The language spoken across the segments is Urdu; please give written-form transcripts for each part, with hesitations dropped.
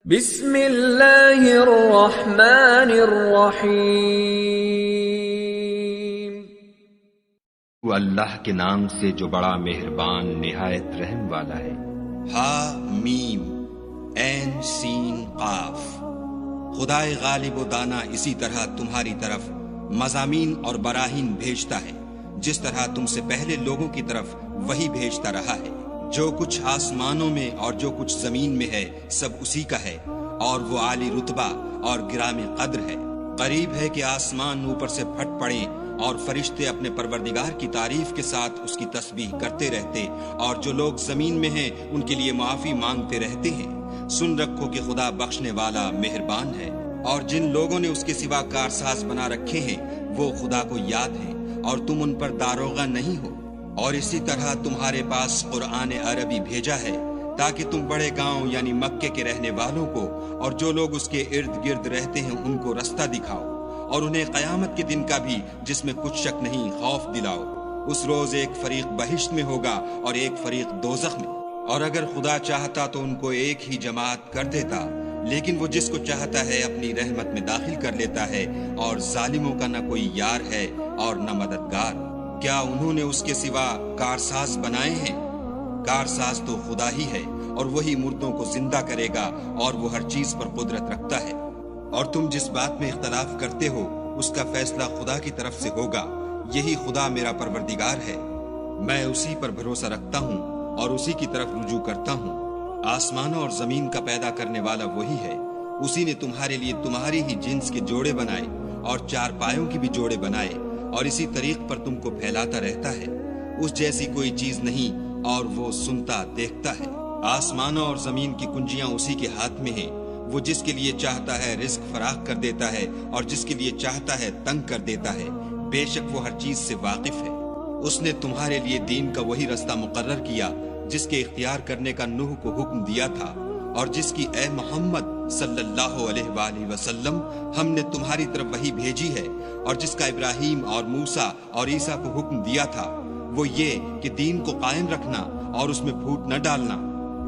بسم اللہ الرحمن الرحیم۔ وہ اللہ کے نام سے جو بڑا مہربان نہایت رحم والا ہے۔ ہا میم عین سین قاف۔ خدائے غالب و دانا اسی طرح تمہاری طرف مضامین اور براہین بھیجتا ہے جس طرح تم سے پہلے لوگوں کی طرف وہی بھیجتا رہا ہے۔ جو کچھ آسمانوں میں اور جو کچھ زمین میں ہے سب اسی کا ہے، اور وہ عالی رتبہ اور گرامی قدر ہے۔ قریب ہے کہ آسمان اوپر سے پھٹ پڑیں اور فرشتے اپنے پروردگار کی تعریف کے ساتھ اس کی تسبیح کرتے رہتے، اور جو لوگ زمین میں ہیں ان کے لیے معافی مانگتے رہتے ہیں۔ سن رکھو کہ خدا بخشنے والا مہربان ہے، اور جن لوگوں نے اس کے سوا کارساز بنا رکھے ہیں وہ خدا کو یاد ہیں اور تم ان پر داروغہ نہیں ہو۔ اور اسی طرح تمہارے پاس قرآن عربی بھیجا ہے تاکہ تم بڑے گاؤں یعنی مکے کے رہنے والوں کو اور جو لوگ اس کے ارد گرد رہتے ہیں ان کو رستہ دکھاؤ، اور انہیں قیامت کے دن کا بھی جس میں کچھ شک نہیں خوف دلاؤ۔ اس روز ایک فریق بہشت میں ہوگا اور ایک فریق دوزخ میں، اور اگر خدا چاہتا تو ان کو ایک ہی جماعت کر دیتا، لیکن وہ جس کو چاہتا ہے اپنی رحمت میں داخل کر لیتا ہے، اور ظالموں کا نہ کوئی یار ہے اور نہ مددگار۔ کیا انہوں نے اس کے سوا کارساز بنائے ہیں؟ کارساز تو خدا ہی ہے، اور وہی مردوں کو زندہ کرے گا، اور وہ ہر چیز پر قدرت رکھتا ہے۔ اور تم جس بات میں اختلاف کرتے ہو اس کا فیصلہ خدا کی طرف سے ہوگا۔ یہی خدا میرا پروردگار ہے، میں اسی پر بھروسہ رکھتا ہوں اور اسی کی طرف رجوع کرتا ہوں۔ آسمانوں اور زمین کا پیدا کرنے والا وہی ہے، اسی نے تمہارے لیے تمہاری ہی جنس کے جوڑے بنائے اور چار پایوں کی بھی جوڑے بنائے، اور اسی طریق پر تم کو پھیلاتا رہتا ہے۔ اس جیسی کوئی چیز نہیں، اور وہ سنتا دیکھتا ہے۔ آسمانوں اور زمین کی کنجیاں اسی کے ہاتھ میں ہیں، وہ جس کے لیے چاہتا ہے رزق فراخ کر دیتا ہے اور جس کے لیے چاہتا ہے تنگ کر دیتا ہے۔ بے شک وہ ہر چیز سے واقف ہے۔ اس نے تمہارے لیے دین کا وہی رستہ مقرر کیا جس کے اختیار کرنے کا نوح کو حکم دیا تھا، اور جس کی اے محمد صلی اللہ علیہ وآلہ وسلم ہم نے تمہاری طرف وہی بھیجی ہے، اور جس کا ابراہیم اور موسیٰ اور عیسیٰ کو حکم دیا تھا، وہ یہ کہ دین کو قائم رکھنا اور اس میں پھوٹ نہ ڈالنا۔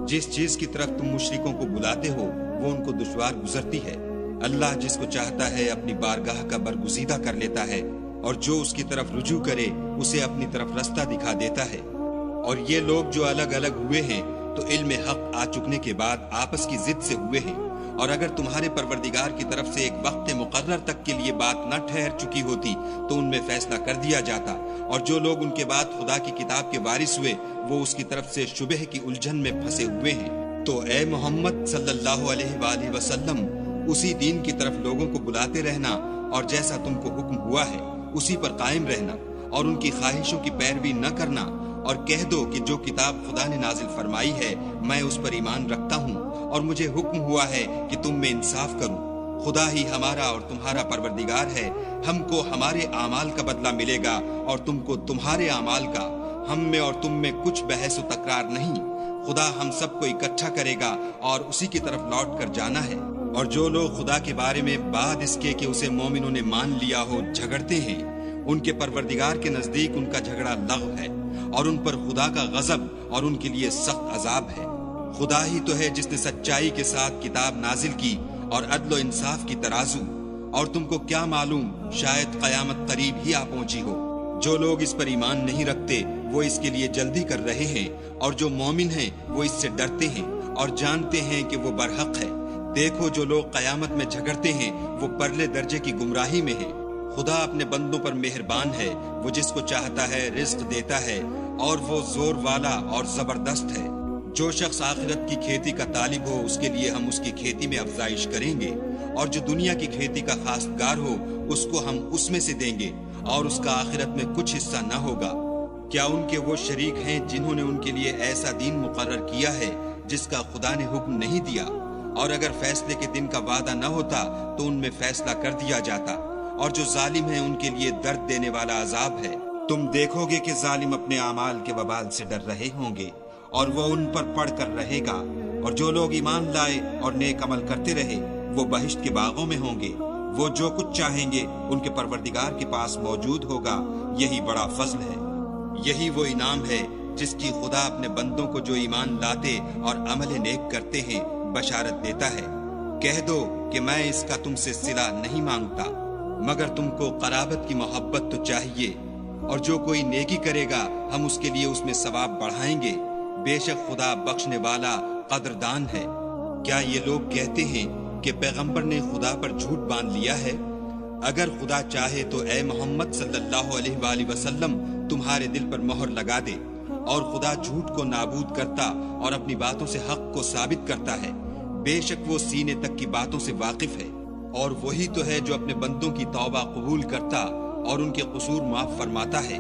جس چیز کی طرف تم مشرکوں کو بلاتے ہو وہ ان کو دشوار گزرتی ہے۔ اللہ جس کو چاہتا ہے اپنی بارگاہ کا برگزیدہ کر لیتا ہے، اور جو اس کی طرف رجوع کرے اسے اپنی طرف رستہ دکھا دیتا ہے۔ اور یہ لوگ جو الگ الگ ہوئے ہیں تو علم حق آ چکنے کے بعد آپس کی ضد سے ہوئے ہیں، اور اگر تمہارے پروردگار کی طرف سے ایک وقت مقرر تک کے لیے بات نہ ٹھہر چکی ہوتی تو ان میں فیصلہ کر دیا جاتا، اور جو لوگ ان کے بعد خدا کی کتاب کے وارث ہوئے وہ اس کی طرف سے شبہ کی الجھن میں پھنسے ہوئے ہیں۔ تو اے محمد صلی اللہ علیہ وآلہ وسلم اسی دین کی طرف لوگوں کو بلاتے رہنا، اور جیسا تم کو حکم ہوا ہے اسی پر قائم رہنا، اور ان کی خواہشوں کی پیروی نہ کرنا، اور کہہ دو کہ جو کتاب خدا نے نازل فرمائی ہے میں اس پر ایمان رکھتا ہوں، اور مجھے حکم ہوا ہے کہ تم میں انصاف کروں۔ خدا ہی ہمارا اور تمہارا پروردگار ہے، ہم کو ہمارے اعمال کا بدلہ ملے گا اور تم کو تمہارے اعمال کا۔ ہم میں اور تم میں کچھ بحث و تکرار نہیں، خدا ہم سب کو اکٹھا کرے گا اور اسی کی طرف لوٹ کر جانا ہے۔ اور جو لوگ خدا کے بارے میں بعد اس کے کہ اسے مومنوں نے مان لیا ہو جھگڑتے ہیں، ان کے پروردگار کے نزدیک ان کا جھگڑا لغو ہے، اور ان پر خدا کا غضب اور ان کے لیے سخت عذاب ہے۔ خدا ہی تو ہے جس نے سچائی کے ساتھ کتاب نازل کی اور عدل و انصاف کی ترازو، اور تم کو کیا معلوم شاید قیامت قریب ہی آ پہنچی ہو۔ جو لوگ اس پر ایمان نہیں رکھتے وہ اس کے لیے جلدی کر رہے ہیں، اور جو مومن ہیں وہ اس سے ڈرتے ہیں اور جانتے ہیں کہ وہ برحق ہے۔ دیکھو جو لوگ قیامت میں جھگڑتے ہیں وہ پرلے درجے کی گمراہی میں ہیں۔ خدا اپنے بندوں پر مہربان ہے، وہ جس کو چاہتا ہے رزق دیتا ہے، اور وہ زور والا اور زبردست ہے۔ جو شخص آخرت کی کھیتی کا طالب ہو اس کے لیے ہم اس کی کھیتی میں افزائش کریں گے، اور جو دنیا کی کھیتی کا خواستگار ہو اس کو ہم اس میں سے دیں گے، اور اس کا آخرت میں کچھ حصہ نہ ہوگا۔ کیا ان کے وہ شریک ہیں جنہوں نے ان کے لیے ایسا دین مقرر کیا ہے جس کا خدا نے حکم نہیں دیا؟ اور اگر فیصلے کے دن کا وعدہ نہ ہوتا تو ان میں فیصلہ کر دیا جاتا، اور جو ظالم ہیں ان کے لیے درد دینے والا عذاب ہے۔ تم دیکھو گے کہ ظالم اپنے اعمال کے وبال سے ڈر رہے ہوں گے، اور وہ ان پر پڑھ کر رہے گا، اور جو لوگ ایمان لائے اور نیک عمل کرتے رہے وہ بہشت کے باغوں میں ہوں گے۔ وہ جو کچھ چاہیں گے ان کے پروردگار کے پاس موجود ہوگا، یہی بڑا فضل ہے۔ یہی وہ انعام ہے جس کی خدا اپنے بندوں کو جو ایمان لاتے اور عمل نیک کرتے ہیں بشارت دیتا ہے۔ کہہ دو کہ میں اس کا تم سے صلہ نہیں مانگتا، مگر تم کو قرابت کی محبت تو چاہیے، اور جو کوئی نیکی کرے گا ہم اس کے لیے اس میں ثواب بڑھائیں گے، بے شک خدا بخشنے والا قدردان ہے۔ کیا یہ لوگ کہتے ہیں کہ پیغمبر نے خدا پر جھوٹ باندھ لیا ہے؟ اگر خدا چاہے تو اے محمد صلی اللہ علیہ وآلہ وسلم تمہارے دل پر مہر لگا دے، اور خدا جھوٹ کو نابود کرتا اور اپنی باتوں سے حق کو ثابت کرتا ہے، بے شک وہ سینے تک کی باتوں سے واقف ہے۔ اور وہی تو ہے جو اپنے بندوں کی توبہ قبول کرتا اور ان کے قصور معاف فرماتا ہے،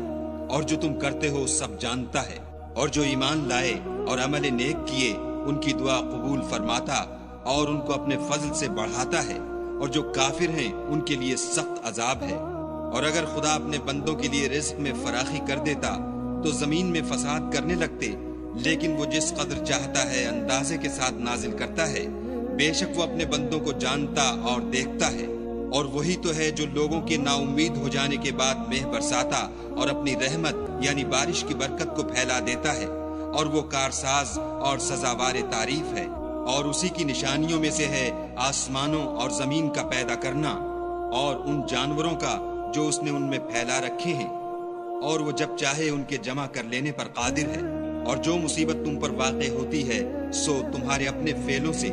اور جو تم کرتے ہو سب جانتا ہے۔ اور جو ایمان لائے اور عمل نیک کیے ان کی دعا قبول فرماتا اور ان کو اپنے فضل سے بڑھاتا ہے، اور جو کافر ہیں ان کے لیے سخت عذاب ہے۔ اور اگر خدا اپنے بندوں کے لیے رزق میں فراخی کر دیتا تو زمین میں فساد کرنے لگتے، لیکن وہ جس قدر چاہتا ہے اندازے کے ساتھ نازل کرتا ہے، بے شک وہ اپنے بندوں کو جانتا اور دیکھتا ہے۔ اور وہی تو ہے جو لوگوں کے نا امید ہو جانے کے بعد مہ برساتا اور اپنی رحمت یعنی بارش کی برکت کو پھیلا دیتا ہے، اور وہ کارساز اور سزاوار تعریف ہے۔ اور اسی کی نشانیوں میں سے ہے آسمانوں اور زمین کا پیدا کرنا، اور ان جانوروں کا جو اس نے ان میں پھیلا رکھے ہیں، اور وہ جب چاہے ان کے جمع کر لینے پر قادر ہے۔ اور جو مصیبت تم پر واقع ہوتی ہے سو تمہارے اپنے فعلوں سے،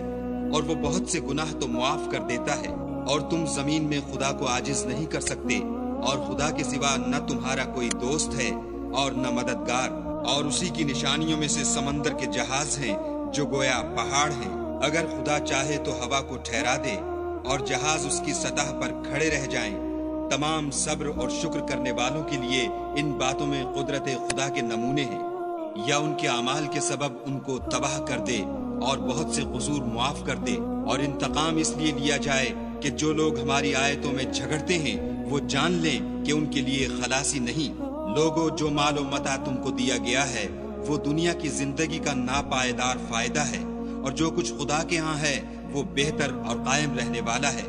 اور وہ بہت سے گناہ تو معاف کر دیتا ہے۔ اور تم زمین میں خدا کو عاجز نہیں کر سکتے، اور خدا کے سوا نہ تمہارا کوئی دوست ہے اور نہ مددگار۔ اور اسی کی نشانیوں میں سے سمندر کے جہاز ہیں جو گویا پہاڑ ہیں۔ اگر خدا چاہے تو ہوا کو ٹھہرا دے اور جہاز اس کی سطح پر کھڑے رہ جائیں۔ تمام صبر اور شکر کرنے والوں کے لیے ان باتوں میں قدرت خدا کے نمونے ہیں۔ یا ان کے اعمال کے سبب ان کو تباہ کر دے اور بہت سے قصور معاف کر دے، اور انتقام اس لیے لیا جائے کہ جو لوگ ہماری آیتوں میں جھگڑتے ہیں وہ جان لیں کہ ان کے لیے خلاصی نہیں۔ لوگوں، جو مال و متاع تم کو دیا گیا ہے وہ دنیا کی زندگی کا ناپائیدار فائدہ ہے، اور جو کچھ خدا کے ہاں ہے وہ بہتر اور قائم رہنے والا ہے،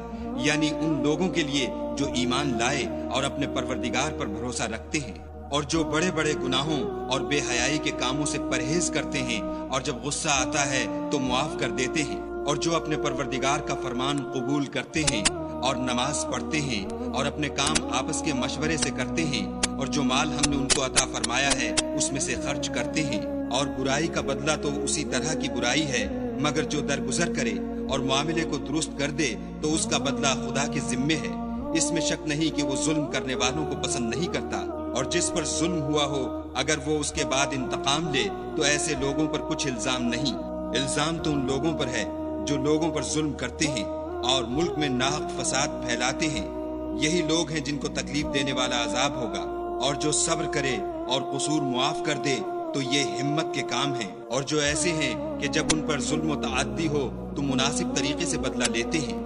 یعنی ان لوگوں کے لیے جو ایمان لائے اور اپنے پروردگار پر بھروسہ رکھتے ہیں، اور جو بڑے بڑے گناہوں اور بے حیائی کے کاموں سے پرہیز کرتے ہیں، اور جب غصہ آتا ہے تو معاف کر دیتے ہیں، اور جو اپنے پروردگار کا فرمان قبول کرتے ہیں اور نماز پڑھتے ہیں، اور اپنے کام آپس کے مشورے سے کرتے ہیں، اور جو مال ہم نے ان کو عطا فرمایا ہے اس میں سے خرچ کرتے ہیں۔ اور برائی کا بدلہ تو اسی طرح کی برائی ہے، مگر جو درگزر کرے اور معاملے کو درست کر دے تو اس کا بدلہ خدا کے ذمے ہے۔ اس میں شک نہیں کہ وہ ظلم کرنے والوں کو پسند نہیں کرتا۔ اور جس پر ظلم ہوا ہو اگر وہ اس کے بعد انتقام لے تو ایسے لوگوں پر کچھ الزام نہیں۔ الزام تو ان لوگوں پر ہے جو لوگوں پر ظلم کرتے ہیں اور ملک میں ناحق فساد پھیلاتے ہیں۔ یہی لوگ ہیں جن کو تکلیف دینے والا عذاب ہوگا۔ اور جو صبر کرے اور قصور معاف کر دے تو یہ ہمت کے کام ہیں۔ اور جو ایسے ہیں کہ جب ان پر ظلم و تعدی ہو تو مناسب طریقے سے بدلہ لیتے ہیں۔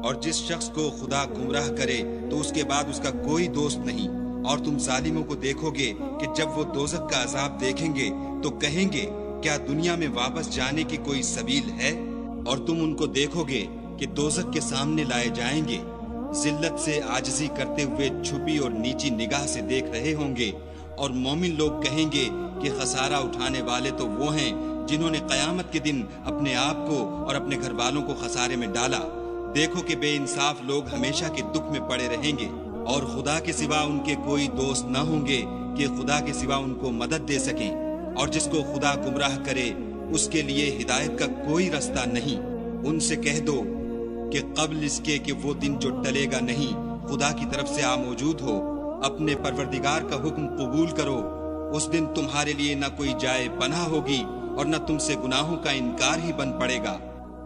اور جس شخص کو خدا گمراہ کرے تو اس کے بعد اس کا کوئی دوست نہیں۔ اور تم ظالموں کو دیکھو گے کہ جب وہ دوزخ کا عذاب دیکھیں گے تو کہیں گے کیا دنیا میں واپس جانے کی کوئی سبیل ہے؟ اور تم ان کو دیکھو گے کہ دوزخ کے سامنے لائے جائیں گے، ذلت سے عاجزی کرتے ہوئے چھپی اور نیچی نگاہ سے دیکھ رہے ہوں گے۔ اور مومن لوگ کہیں گے کہ خسارہ اٹھانے والے تو وہ ہیں جنہوں نے قیامت کے دن اپنے آپ کو اور اپنے گھر والوں کو خسارے میں ڈالا۔ دیکھو کہ بے انصاف لوگ ہمیشہ کے دکھ میں پڑے رہیں گے، اور خدا کے سوا ان کے کوئی دوست نہ ہوں گے کہ خدا کے سوا ان کو مدد دے سکیں۔ اور جس کو خدا گمراہ کرے اس کے لیے ہدایت کا کوئی رستہ نہیں۔ ان سے کہہ دو کہ قبل اس کے کہ وہ دن جو ٹلے گا نہیں خدا کی طرف سے آ موجود ہو، اپنے پروردگار کا حکم قبول کرو۔ اس دن تمہارے لیے نہ کوئی جائے پناہ ہوگی اور نہ تم سے گناہوں کا انکار ہی بن پڑے گا۔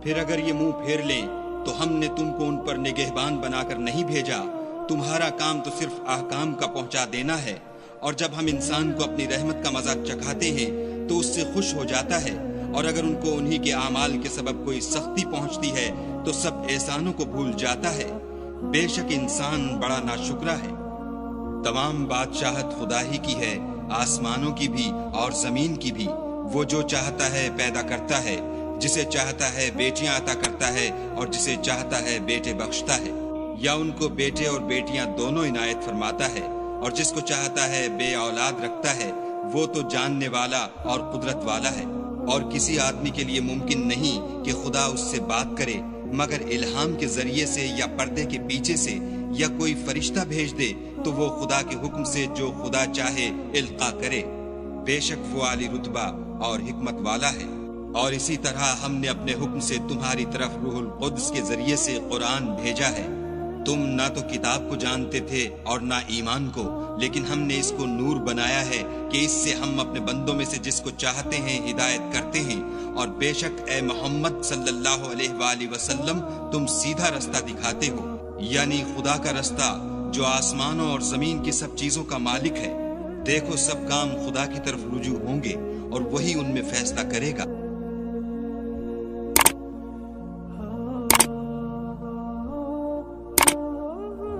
پھر اگر یہ منہ پھیر لیں تو ہم نے تم کو ان پر نگہبان بنا کر نہیں بھیجا، تمہارا کام تو صرف احکام کا پہنچا دینا ہے۔ اور جب ہم انسان کو اپنی رحمت کا مزہ چکھاتے ہیں تو اس سے خوش ہو جاتا ہے، اور اگر ان کو انہی کے اعمال کے سبب کوئی سختی پہنچتی ہے تو سب احسانوں کو بھول جاتا ہے۔ بے شک انسان بڑا ناشکرا ہے۔ تمام بادشاہت خدا ہی کی ہے، آسمانوں کی بھی اور زمین کی بھی۔ وہ جو چاہتا ہے پیدا کرتا ہے، جسے چاہتا ہے بیٹیاں عطا کرتا ہے اور جسے چاہتا ہے بیٹے بخشتا ہے، یا ان کو بیٹے اور بیٹیاں دونوں عنایت فرماتا ہے، اور جس کو چاہتا ہے بے اولاد رکھتا ہے۔ وہ تو جاننے والا اور قدرت والا ہے۔ اور کسی آدمی کے لیے ممکن نہیں کہ خدا اس سے بات کرے مگر الہام کے ذریعے سے یا پردے کے پیچھے سے یا کوئی فرشتہ بھیج دے تو وہ خدا کے حکم سے جو خدا چاہے القا کرے، بے شک وہ عالی رتبہ اور حکمت والا ہے۔ اور اسی طرح ہم نے اپنے حکم سے تمہاری طرف روح القدس کے ذریعے سے قرآن بھیجا ہے۔ تم نہ تو کتاب کو جانتے تھے اور نہ ایمان کو، لیکن ہم نے اس کو نور بنایا ہے کہ اس سے ہم اپنے بندوں میں سے جس کو چاہتے ہیں ہدایت کرتے ہیں، اور بے شک اے محمد صلی اللہ علیہ وآلہ وسلم تم سیدھا رستہ دکھاتے ہو، یعنی خدا کا رستہ جو آسمانوں اور زمین کی سب چیزوں کا مالک ہے۔ دیکھو سب کام خدا کی طرف رجوع ہوں گے اور وہی ان میں فیصلہ کرے گا۔